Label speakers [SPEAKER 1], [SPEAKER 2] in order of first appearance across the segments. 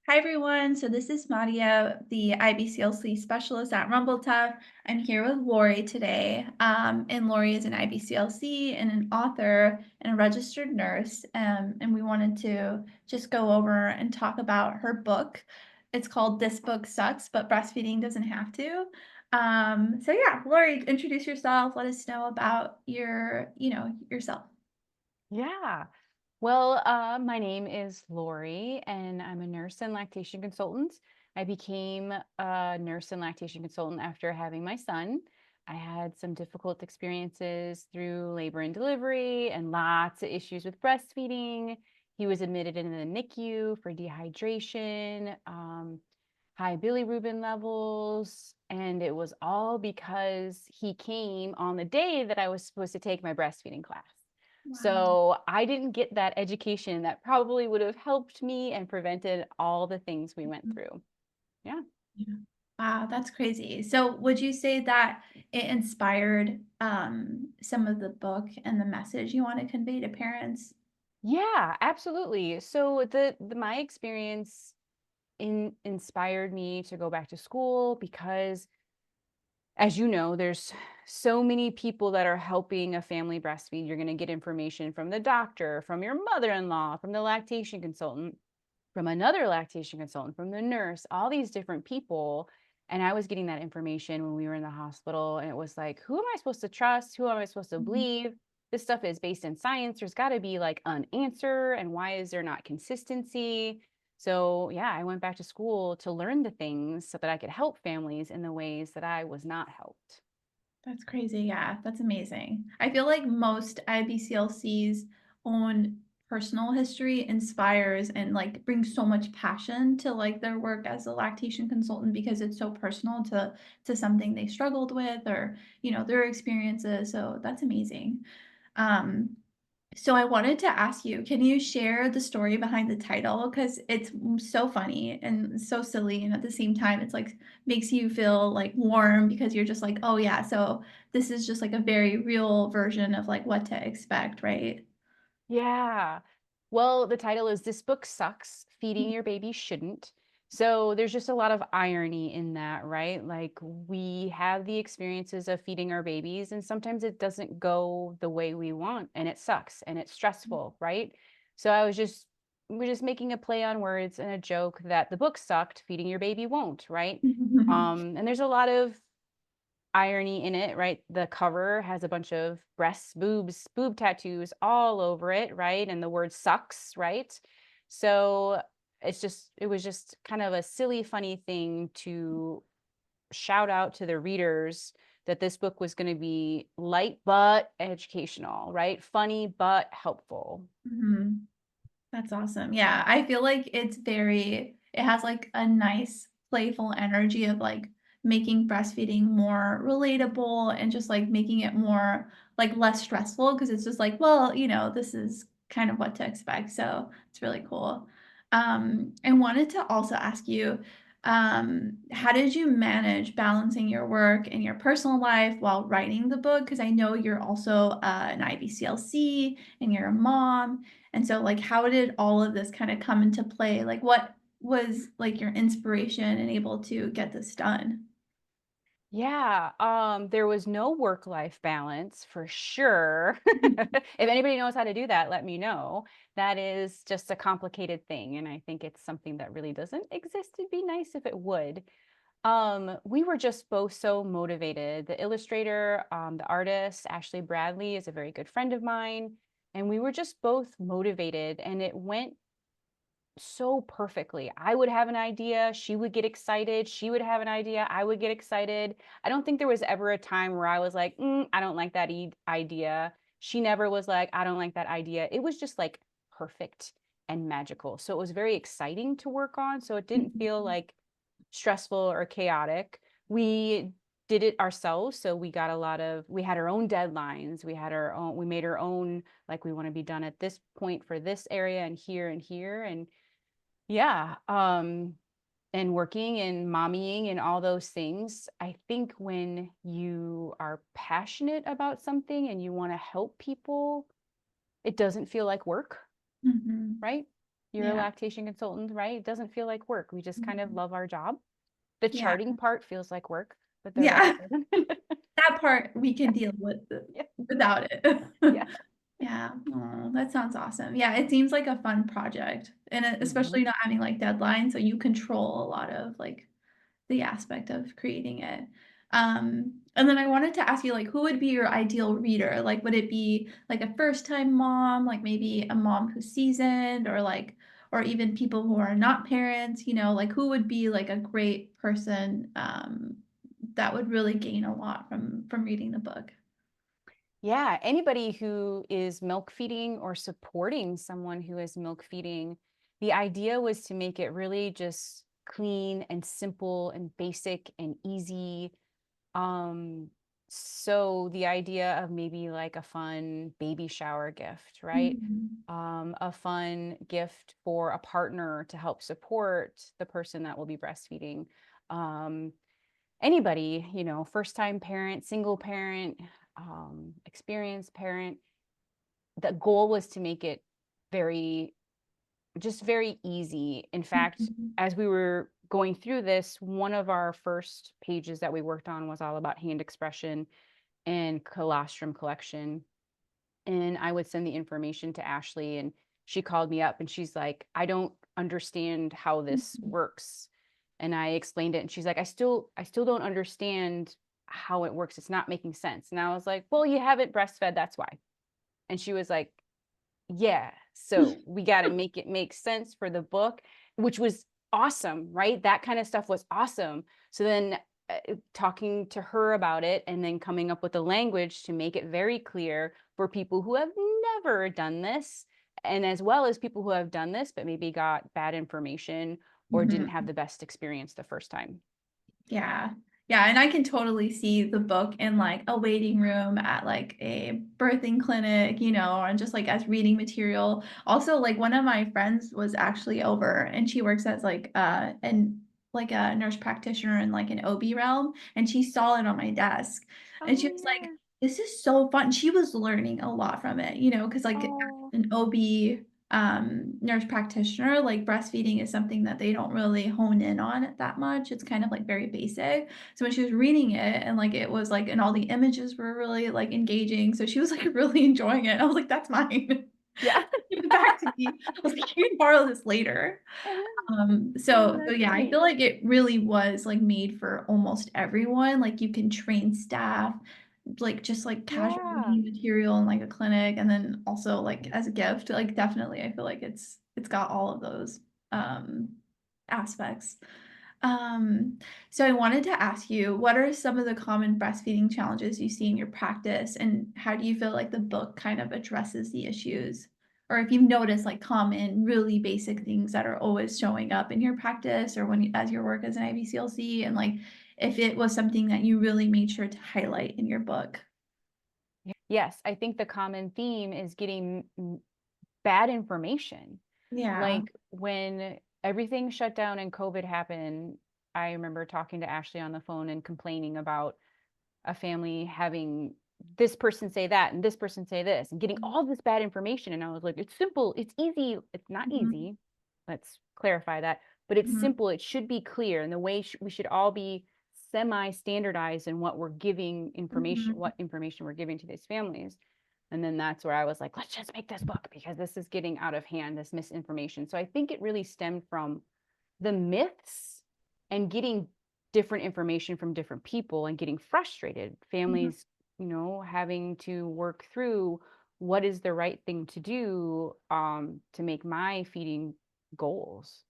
[SPEAKER 1] Hi everyone. So this is Madia, the IBCLC specialist at RumbleTuff. I'm here with Lori today. And Lori is an IBCLC and an author and a registered nurse. And we wanted to just go over and talk about her book. It's called This Book Sucks, but Breastfeeding Doesn't Have to. So yeah, Lori, introduce yourself. Let us know about yourself.
[SPEAKER 2] Yeah. Well, my name is Lori, and I'm a nurse and lactation consultant. I became a nurse and lactation consultant after having my son. I had some difficult experiences through labor and delivery and lots of issues with breastfeeding. He was admitted in the NICU for dehydration, high bilirubin levels, and it was all because he came on the day that I was supposed to take my breastfeeding class.
[SPEAKER 1] Wow.
[SPEAKER 2] So I didn't get that education that probably would have helped me and prevented all the things we went through. Yeah.
[SPEAKER 1] Yeah. Wow, that's crazy. So would you say that it inspired some of the book and the message you want to convey to parents?
[SPEAKER 2] Yeah, absolutely. So the my experience inspired me to go back to school because, as you know, there's so many people that are helping a family breastfeed. You're going to get information from the doctor, from your mother-in-law, from the lactation consultant, from another lactation consultant, from the nurse, all these different people. And I was getting that information when we were in the hospital. And it was like, who am I supposed to trust? Who am I supposed to
[SPEAKER 1] Mhm.
[SPEAKER 2] believe? This stuff is based in science. There's got to be like an answer. And why is there not consistency? So, yeah, I went back to school to learn the things so that I could help families in the ways that I was not helped.
[SPEAKER 1] That's crazy. Yeah, that's amazing. I feel like most IBCLC's own personal history inspires and like brings so much passion to like their work as a lactation consultant because it's so personal to something they struggled with or their experiences. So that's amazing. Um, So I wanted to ask you, can you share the story behind the title? Because it's so funny and so silly, and at the same time, it's like makes you feel like warm because you're just like, oh yeah, so this is just like a very real version of like what to expect, right?
[SPEAKER 2] Yeah. Well, the title is This Book Sucks, Feeding Your Baby Shouldn't. So there's just a lot of irony in that, right? Like we have the experiences of feeding our babies, and sometimes it doesn't go the way we want, and it sucks and it's stressful, right? So we're just making a play on words and a joke that the book sucked, feeding your baby won't, right? And there's a lot of irony in it, right? The cover has a bunch of breasts, boobs, boob tattoos all over it, right? And the word sucks, right? So it was just kind of a silly, funny thing to shout out to the readers that this book was going to be light but educational, right? Funny but helpful.
[SPEAKER 1] Mhm. That's awesome. Yeah, I feel like it has like a nice playful energy of like making breastfeeding more relatable and just like making it more like less stressful because it's just like, well, this is kind of what to expect. So it's really cool. I wanted to also ask you, how did you manage balancing your work and your personal life while writing the book? Because I know you're also an IBCLC and you're a mom. And so, like, how did all of this kind of come into play? Like, what was like your inspiration and able to get this done?
[SPEAKER 2] Yeah, there was no work-life balance for sure. If anybody knows how to do that, let me know. That is just a complicated thing, and I think it's something that really doesn't exist. It'd be nice if it would. We were just both so motivated. The illustrator, the artist, Ashley Bradley, is a very good friend of mine, and we were just both motivated, and it went so perfectly. I would have an idea, she would get excited, she would have an idea, I would get excited. I don't think there was ever a time where I was like, I don't like that idea. She never was like, I don't like that idea. It was just like perfect and magical. So it was very exciting to work on. So it didn't feel like stressful or chaotic. We did it ourselves. So we had our own deadlines. We made our own, like, we want to be done at this point for this area and here and here. And yeah, and working and mommying and all those things. I think when you are passionate about something and you want to help people, it doesn't feel like work,
[SPEAKER 1] Mhm.
[SPEAKER 2] right? You're a
[SPEAKER 1] Yeah.
[SPEAKER 2] lactation consultant, right? It doesn't feel like work. We just kind of
[SPEAKER 1] Mhm.
[SPEAKER 2] love our job. The
[SPEAKER 1] Yeah.
[SPEAKER 2] charting part feels like work, but the rest
[SPEAKER 1] Yeah.
[SPEAKER 2] of it.
[SPEAKER 1] That part we can deal with
[SPEAKER 2] Yeah.
[SPEAKER 1] without it.
[SPEAKER 2] Yeah.
[SPEAKER 1] Yeah. Oh, that sounds awesome. Yeah, it seems like a fun project, and
[SPEAKER 2] Mhm.
[SPEAKER 1] especially not having, like, deadlines, so you control a lot of, like, the aspect of creating it. And then I wanted to ask you, like, who would be your ideal reader? Like, would it be, like, a first-time mom, like, maybe a mom who's seasoned, or, like, or even people who are not parents, like, who would be, like, a great person, that would really gain a lot from reading the book?
[SPEAKER 2] Yeah, anybody who is milk feeding or supporting someone who is milk feeding, the idea was to make it really just clean and simple and basic and easy. Um, so the idea of maybe like a fun baby shower gift, right?
[SPEAKER 1] Mhm.
[SPEAKER 2] A fun gift for a partner to help support the person that will be breastfeeding. Um, Anybody, first time parent, single parent, experienced parent. The goal was to make it very, just very easy. In fact,
[SPEAKER 1] Mhm.
[SPEAKER 2] as we were going through this, one of our first pages that we worked on was all about hand expression and colostrum collection. And I would send the information to Ashley, and she called me up and she's like, I don't understand how this
[SPEAKER 1] Mhm.
[SPEAKER 2] works. And I explained it, and she's like, I still don't understand how it works. It's not making sense. And I was like, well, you haven't breastfed, that's why. And she was like, yeah, so we got to make it make sense for the book, which was awesome, right? That kind of stuff was awesome. So then talking to her about it and then coming up with the language to make it very clear for people who have never done this, and as well as people who have done this but maybe got bad information or didn't have
[SPEAKER 1] Mhm.
[SPEAKER 2] the best experience the first time.
[SPEAKER 1] Yeah. Yeah, and I can totally see the book in, like, a waiting room at, like, a birthing clinic, and just, like, as reading material. Also, like, one of my friends was actually over, and she works as, like, a nurse practitioner in, like, an OB realm, and she saw it on my desk, and she
[SPEAKER 2] Oh
[SPEAKER 1] was like,
[SPEAKER 2] yeah.
[SPEAKER 1] "This is so fun." She was learning a lot from it, because like, as
[SPEAKER 2] Oh
[SPEAKER 1] an OB nurse practitioner, like breastfeeding is something that they don't really hone in on that much. It's kind of like very basic. So when she was reading it, and like it was like, and all the images were really like engaging. So she was like really enjoying it. I was like, that's mine.
[SPEAKER 2] yeah.
[SPEAKER 1] Give it back to me. I was like, you can borrow this later.
[SPEAKER 2] Oh,
[SPEAKER 1] So
[SPEAKER 2] that's
[SPEAKER 1] yeah, I feel
[SPEAKER 2] sweet.
[SPEAKER 1] like it really was like made for almost everyone. Like you can train staff, like just like casual
[SPEAKER 2] Yeah.
[SPEAKER 1] reading material in like a clinic, and then also like as a gift. Like definitely, I feel like it's got all of those um aspects. Um, so I wanted to ask you, what are some of the common breastfeeding challenges you see in your practice, and how do you feel like the book kind of addresses the issues? Or if you've noticed like common, really basic things that are always showing up in your practice or when you, as your work as an IBCLC, and like if it was something that you really made sure to highlight in your book.
[SPEAKER 2] Yes, I think the common theme is getting bad information.
[SPEAKER 1] Yeah.
[SPEAKER 2] Like when everything shut down and COVID happened, I remember talking to Ashley on the phone and complaining about a family having this person say that and this person say this and getting all this bad information. And I was like, it's simple, it's easy. It's not
[SPEAKER 1] Mhm.
[SPEAKER 2] easy. Let's clarify that. But it's
[SPEAKER 1] Mhm.
[SPEAKER 2] simple. It should be clear. And the way we should all be semi standardized in what we're giving information,
[SPEAKER 1] Mhm.
[SPEAKER 2] what information we're giving to these families. And then that's where I was like, let's just make this book because this is getting out of hand, this misinformation. So I think it really stemmed from the myths and getting different information from different people and getting frustrated.
[SPEAKER 1] Mhm.
[SPEAKER 2] Families, having to work through what is the right thing to do to make my feeding goals.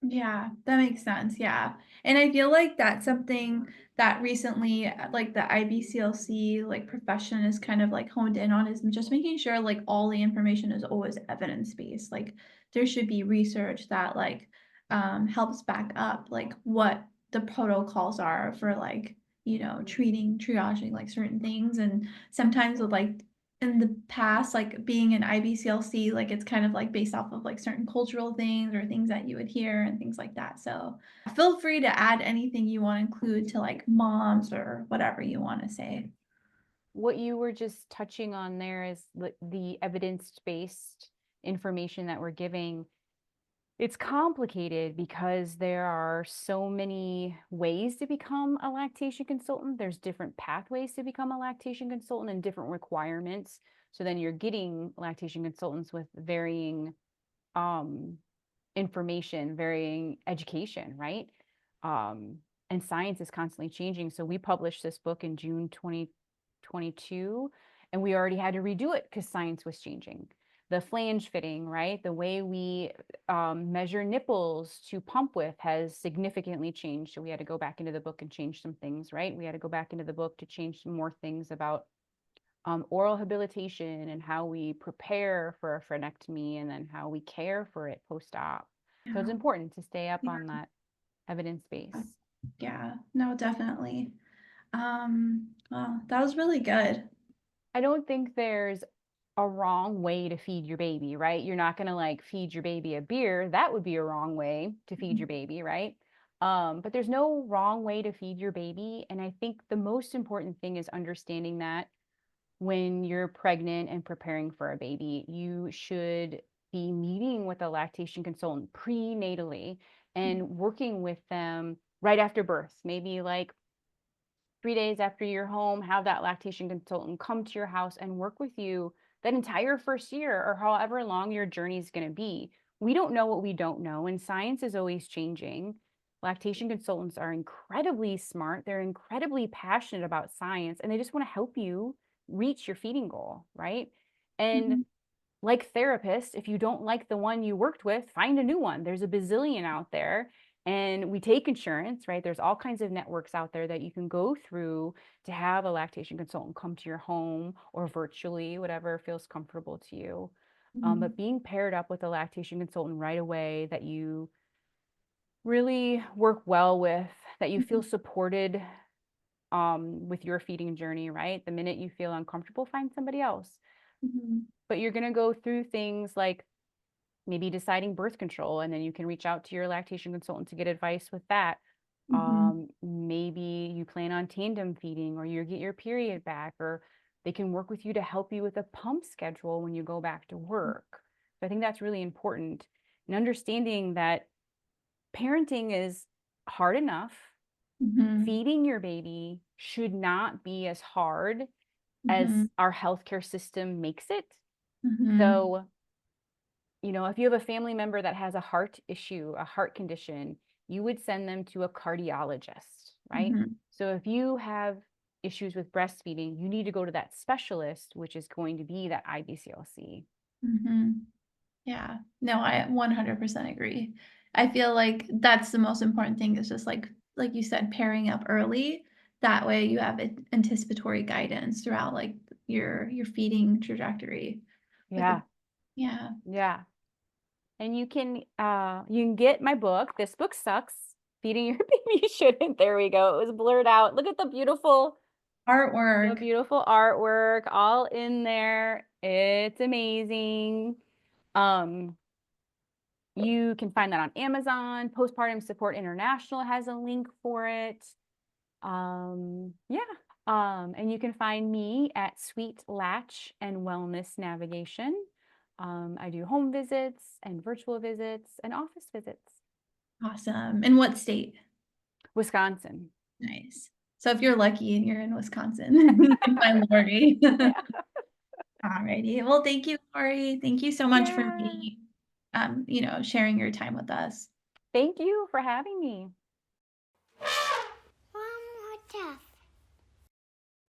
[SPEAKER 1] Yeah, that makes sense. Yeah. And I feel like that's something that recently, like the IBCLC like profession is kind of like honed in on, is just making sure like all the information is always evidence based. Like there should be research that like helps back up like what the protocols are for like, treating, triaging like certain things. And sometimes with like in the past, like being an IBCLC, like it's kind of like based off of like certain cultural things or things that you would hear and things like that. So feel free to add anything you want to include to like moms or whatever you want to say.
[SPEAKER 2] What you were just touching on there is the evidence based information that we're giving. It's complicated because there are so many ways to become a lactation consultant. There's different pathways to become a lactation consultant and different requirements. So then you're getting lactation consultants with varying um, information, varying education, right? Um, and science is constantly changing. So we published this book in June 2022, and we already had to redo it because science was changing. The flange fitting, right? The way we measure nipples to pump with has significantly changed. So we had to go back into the book and change some things, right? We had to go back into the book to change some more things about oral habilitation and how we prepare for a frenectomy and then how we care for it post-op. So it's
[SPEAKER 1] Yeah.
[SPEAKER 2] important to stay up on
[SPEAKER 1] Yeah.
[SPEAKER 2] that evidence base.
[SPEAKER 1] Yeah. No, definitely. Well, that was really good.
[SPEAKER 2] I don't think there's a wrong way to feed your baby, right? You're not going to like feed your baby a beer. That would be a wrong way to feed your baby, right? But there's no wrong way to feed your baby. And I think the most important thing is understanding that when you're pregnant and preparing for a baby, you should be meeting with a lactation consultant prenatally and working with them right after birth, maybe like 3 days after you're home, have that lactation consultant come to your house and work with you that entire first year or however long your journey is going to be. We don't know what we don't know, and science is always changing. Lactation consultants are incredibly smart, they're incredibly passionate about science, and they just want to help you reach your feeding goal, right? And
[SPEAKER 1] Mhm.
[SPEAKER 2] like therapists, if you don't like the one you worked with, find a new one. There's a bazillion out there. And we take insurance, right? There's all kinds of networks out there that you can go through to have a lactation consultant come to your home or virtually, whatever feels comfortable to you. But
[SPEAKER 1] Mhm.
[SPEAKER 2] being paired up with a lactation consultant right away that you really work well with, that you feel
[SPEAKER 1] Mhm.
[SPEAKER 2] supported with your feeding journey, right? The minute you feel uncomfortable, find somebody else.
[SPEAKER 1] Mhm.
[SPEAKER 2] But you're going to go through things like maybe deciding birth control, and then you can reach out to your lactation consultant to get advice with that.
[SPEAKER 1] Mhm.
[SPEAKER 2] Maybe you plan on tandem feeding or you get your period back, or they can work with you to help you with a pump schedule when you go back to work. So I think that's really important. And understanding that parenting is hard enough,
[SPEAKER 1] Mhm.
[SPEAKER 2] feeding your baby should not be as hard as
[SPEAKER 1] Mhm.
[SPEAKER 2] our healthcare system makes it.
[SPEAKER 1] Mhm.
[SPEAKER 2] So if you have a family member that has a heart issue, a heart condition, you would send them to a cardiologist, right?
[SPEAKER 1] Mhm.
[SPEAKER 2] So if you have issues with breastfeeding, you need to go to that specialist, which is going to be that IBCLC.
[SPEAKER 1] Mhm. Yeah. No, I 100% agree. I feel like that's the most important thing is just like you said, pairing up early. That way you have anticipatory guidance throughout like your feeding trajectory with the
[SPEAKER 2] Yeah,
[SPEAKER 1] yeah.
[SPEAKER 2] yeah. And you can get my book. This book sucks. Feeding your baby you shouldn't. There we go. It was blurred out. Look at the
[SPEAKER 1] Artwork.
[SPEAKER 2] beautiful artwork all in there. It's amazing. Um, You can find that on Amazon. Postpartum Support International has a link for it. Yeah. And you can find me at Sweet Latch and Wellness Navigation. I do home visits and virtual visits and office visits.
[SPEAKER 1] Awesome. In what state?
[SPEAKER 2] Wisconsin.
[SPEAKER 1] Nice. So if you're lucky and you're in Wisconsin, you can find Lori.
[SPEAKER 2] Yeah.
[SPEAKER 1] Alrighty. Well, thank you, Lori. Thank you so much for
[SPEAKER 2] Yeah.
[SPEAKER 1] sharing your time with us.
[SPEAKER 2] Thank you for having me.